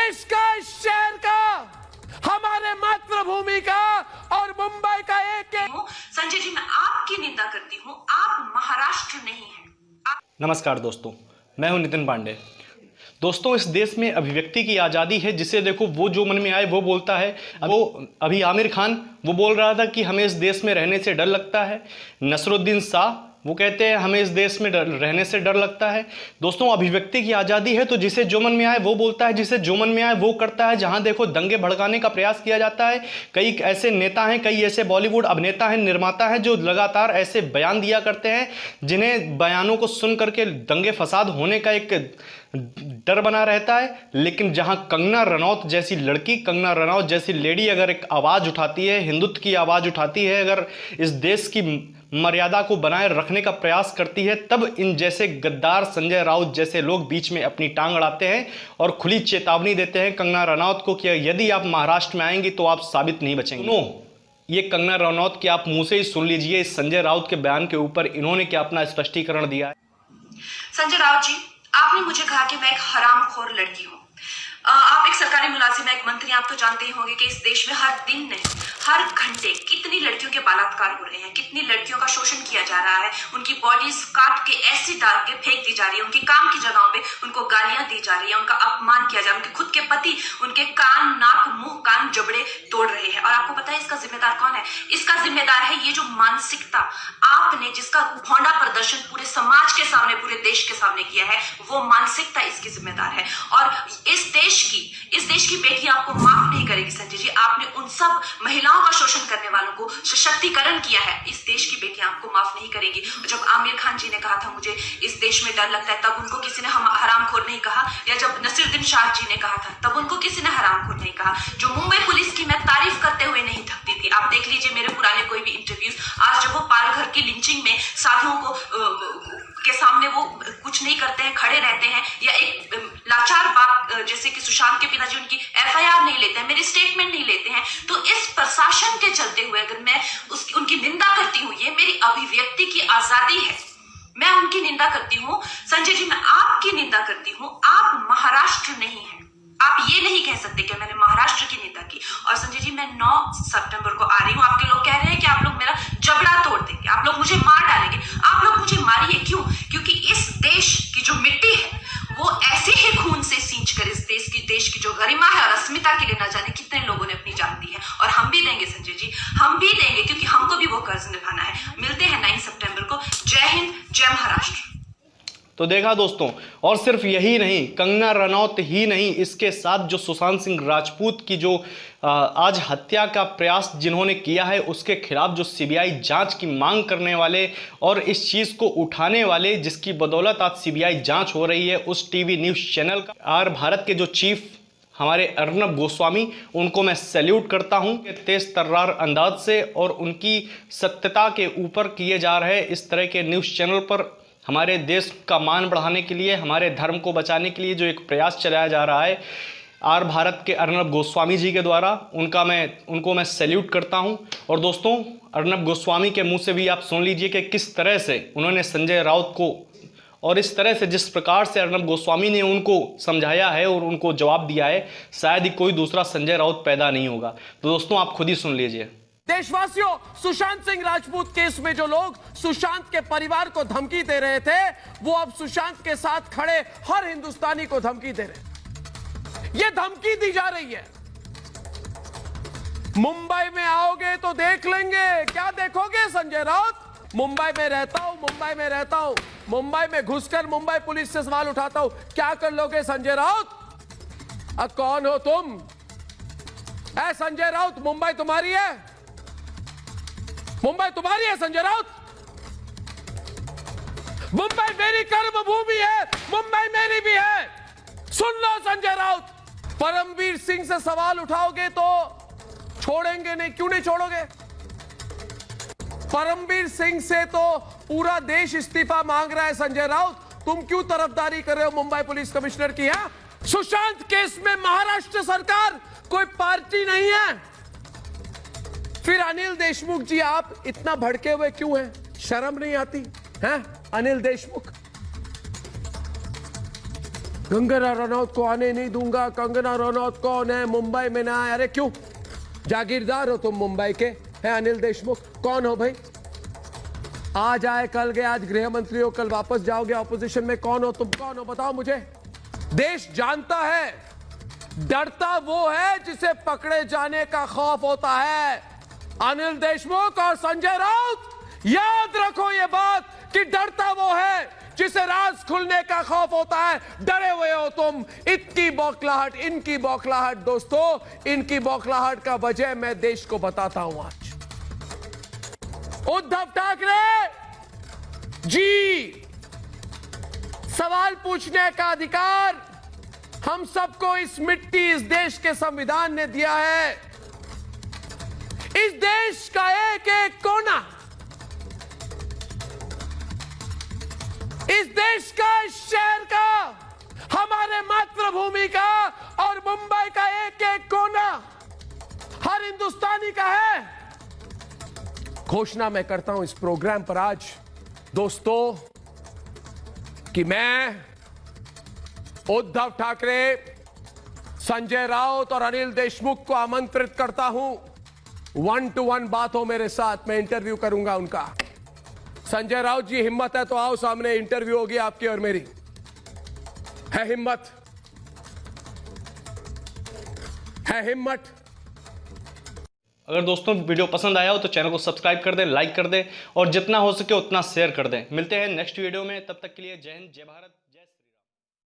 देश का, इस शहर का, हमारे मातृभूमि का और मुंबई का एक संजय जी, मैं आपकी निंदा करती हूँ, आप महाराष्ट्र नहीं हैं। नमस्कार दोस्तों, मैं हूं नितिन पांडे। दोस्तों, इस देश में अभिव्यक्ति की आज़ादी है, जिसे देखो वो जो मन में आए वो बोलता है। वो अभी आमिर खान वो बोल रहा था कि हमें इस देश में रहने से डर लगता है। नसरुद्दीन शाह वो कहते हैं हमें इस देश में रहने से डर लगता है। दोस्तों, अभिव्यक्ति की आज़ादी है तो जिसे जो मन में आए वो बोलता है, जिसे जो मन में आए वो करता है। जहां देखो दंगे भड़काने का प्रयास किया जाता है। कई ऐसे नेता हैं, कई ऐसे बॉलीवुड अभिनेता हैं, निर्माता हैं जो लगातार ऐसे बयान दिया करते हैं जिन्हें बयानों को सुन करके दंगे फसाद होने का एक डर बना रहता है। लेकिन जहां कंगना रनौत जैसी लड़की, कंगना रनौत जैसी लेडी अगर एक आवाज़ उठाती है, हिंदुत्व की आवाज़ उठाती है, अगर इस देश की मर्यादा को बनाए रखने का प्रयास करती है, तब इन जैसे गद्दार संजय राउत जैसे लोग बीच में अपनी टांग अड़ाते हैं और खुली चेतावनी देते हैं कंगना रनौत को कि यदि आप महाराष्ट्र में आएंगी तो आप साबित नहीं बचेंगे। ये कंगना रनौत की आप मुंह से ही सुन लीजिए इस संजय राउत के बयान के ऊपर इन्होंने क्या अपना स्पष्टीकरण दिया है। संजय राउत जी, आपने मुझे कहा कि मैं एक हरामखोर लड़की हूँ। आप एक सरकारी मुलाजिम, एक मंत्री, आप तो जानते ही होंगे कि इस देश में हर दिन नहीं, हर घंटे कितनी लड़कियों के बलात्कार हो रहे हैं, कितनी लड़कियों का शोषण किया जा रहा है, उनकी बॉडीज काट के ऐसी डाल के फेंक दी जा रही है, उनकी काम की जगहों पे उनको गालियां दी जा रही है, उनका अपमान किया जा रहा है, उनके खुद के पति उनके कान, नाक, मुंह, कान, जबड़े तोड़ रहे हैं। और आपको पता है इसका जिम्मेदार कौन है? इसका जिम्मेदार है ये जो मानसिकता आपने, जिसका भौंडा प्रदर्शन पूरे समाज के सामने, पूरे देश के सामने किया है, वो मानसिकता इसकी जिम्मेदार है। और इस देश की बेटियां आपको माफ नहीं करेगी संजय जी। आपने उन सब महिलाओं का शोषण करने वालों को सशक्तिकरण किया है, इस देश की बेटियां आपको माफ नहीं करेगी। जब आमिर खान जी ने कहा था मुझे इस देश में डर लगता है, तब उनको किसी ने हरामखोर नहीं कहा, या जब नसीरुद्दीन शाह जी ने कहा था तब उनको किसी ने हरामखोर नहीं कहा। जो मुंबई पुलिस की मैं तारीफ करते हुए नहीं थकती थी, आप देख लीजिए मेरे पुराने कोई भी इंटरव्यूज। आज जब वो पालघर की लिंचिंग में साधुओं को के सामने वो कुछ नहीं करते हैं, खड़े रहते हैं, या एक लाचार बाप जैसे कि सुशांत के पिताजी उनकी एफआईआर नहीं लेते हैं, मेरी स्टेटमेंट नहीं लेते हैं, तो इस प्रशासन के चलते हुए अगर मैं उनकी निंदा करती हूँ, ये मेरी अभिव्यक्ति की आजादी है, मैं उनकी निंदा करती हूँ। संजय जी, मैं आपकी निंदा करती हूँ, आप महाराष्ट्र नहीं है। आप ये नहीं कह सकते कि मैंने महाराष्ट्र की निंदा की। और संजय जी, मैं 9 सितंबर को आ रही हूँ। आपके लोग कह रहे हैं कि आप लोग मेरा जबड़ा तोड़ देंगे, आप लोग मुझे मार डालेंगे। आप लोग मुझे मारिए, क्यों? क्योंकि इस देश की जो मिट्टी है वो ऐसे ही खून से सींच कर इस देश की जो गरिमा है और अस्मिता के लिए न जाने कितने लोगों ने अपनी जान दी है। और हम भी देंगे संजय जी, हम भी देंगे, क्योंकि हमको भी वो कर्ज निभाना है। मिलते हैं 9 सितंबर को। जय हिंद, जय महाराष्ट्र। तो देखा दोस्तों, और सिर्फ यही नहीं, कंगना रनौत ही नहीं, इसके साथ जो सुशांत सिंह राजपूत की जो आज हत्या का प्रयास जिन्होंने किया है, उसके खिलाफ जो सीबीआई जांच की मांग करने वाले और इस चीज़ को उठाने वाले, जिसकी बदौलत आज सीबीआई जांच हो रही है, उस टीवी न्यूज़ चैनल का आर भारत के जो चीफ हमारे अर्नब गोस्वामी, उनको मैं सैल्यूट करता हूं तेज तर्रार अंदाज से और उनकी सत्यता के ऊपर किए जा रहे इस तरह के न्यूज़ चैनल पर हमारे देश का मान बढ़ाने के लिए, हमारे धर्म को बचाने के लिए जो एक प्रयास चलाया जा रहा है आर भारत के अर्नब गोस्वामी जी के द्वारा, उनको मैं सैल्यूट करता हूं। और दोस्तों, अर्नब गोस्वामी के मुंह से भी आप सुन लीजिए कि किस तरह से उन्होंने संजय राउत को, और इस तरह से जिस प्रकार से अर्नब गोस्वामी ने उनको समझाया है और उनको जवाब दिया है, शायद ही कोई दूसरा संजय राउत पैदा नहीं होगा। तो दोस्तों, आप खुद ही सुन लीजिए। देशवासियों, सुशांत सिंह राजपूत केस में जो लोग सुशांत के परिवार को धमकी दे रहे थे, वो अब सुशांत के साथ खड़े हर हिंदुस्तानी को धमकी दे रहे हैं। ये धमकी दी जा रही है, मुंबई में आओगे तो देख लेंगे। क्या देखोगे संजय राउत? मुंबई में रहता हूं, मुंबई में रहता हूं, मुंबई में घुसकर मुंबई पुलिस से सवाल उठाता हूं। क्या कर लोगे संजय राउत? कौन हो तुम? ऐ संजय राउत, मुंबई तुम्हारी है? मुंबई तुम्हारी है संजय राउत? मुंबई मेरी कर्म भूमि है, मुंबई मेरी भी है। सुन लो संजय राउत, परमवीर सिंह से सवाल उठाओगे तो छोड़ेंगे नहीं। क्यों नहीं छोड़ोगे? परमवीर सिंह से तो पूरा देश इस्तीफा मांग रहा है संजय राउत, तुम क्यों तरफदारी कर रहे हो मुंबई पुलिस कमिश्नर की? है सुशांत केस में महाराष्ट्र सरकार कोई पार्टी नहीं है। फिर अनिल देशमुख जी, आप इतना भड़के हुए क्यों हैं? शर्म नहीं आती है? अनिल देशमुख, कंगना रनौत को आने नहीं दूंगा। कंगना रनौत कौन है? मुंबई में ना आए। अरे क्यों? जागीरदार हो तुम मुंबई के? है अनिल देशमुख? कौन हो भाई? आज आए कल गए, आज गृह मंत्री हो, कल वापस जाओगे ऑपोजिशन में। कौन हो तुम? कौन हो बताओ मुझे। देश जानता है, डरता वो है जिसे पकड़े जाने का खौफ होता है। अनिल देशमुख और संजय राउत, याद रखो ये बात कि डरता वो है जिसे राज खुलने का खौफ होता है। डरे हुए हो तुम। इनकी बौखलाहट, इनकी बौखलाहट दोस्तों, इनकी बौखलाहट का वजह मैं देश को बताता हूं आज। उद्धव ठाकरे जी, सवाल पूछने का अधिकार हम सबको इस मिट्टी, इस देश के संविधान ने दिया है। इस देश का एक एक कोना, इस देश का, इस शहर का, हमारे मातृभूमि का और मुंबई का एक एक कोना हर हिंदुस्तानी का है। घोषणा मैं करता हूं इस प्रोग्राम पर आज दोस्तों कि मैं उद्धव ठाकरे, संजय राउत और अनिल देशमुख को आमंत्रित करता हूं। 1-to-1 बात हो मेरे साथ, मैं इंटरव्यू करूंगा उनका। संजय राउत जी, हिम्मत है तो आओ सामने, इंटरव्यू होगी आपकी और मेरी। है हिम्मत? है हिम्मत? अगर दोस्तों वीडियो पसंद आया हो तो चैनल को सब्सक्राइब कर दें, लाइक कर दें और जितना हो सके उतना शेयर कर दें। मिलते हैं नेक्स्ट वीडियो में, तब तक के लिए जय हिंद, जय भारत।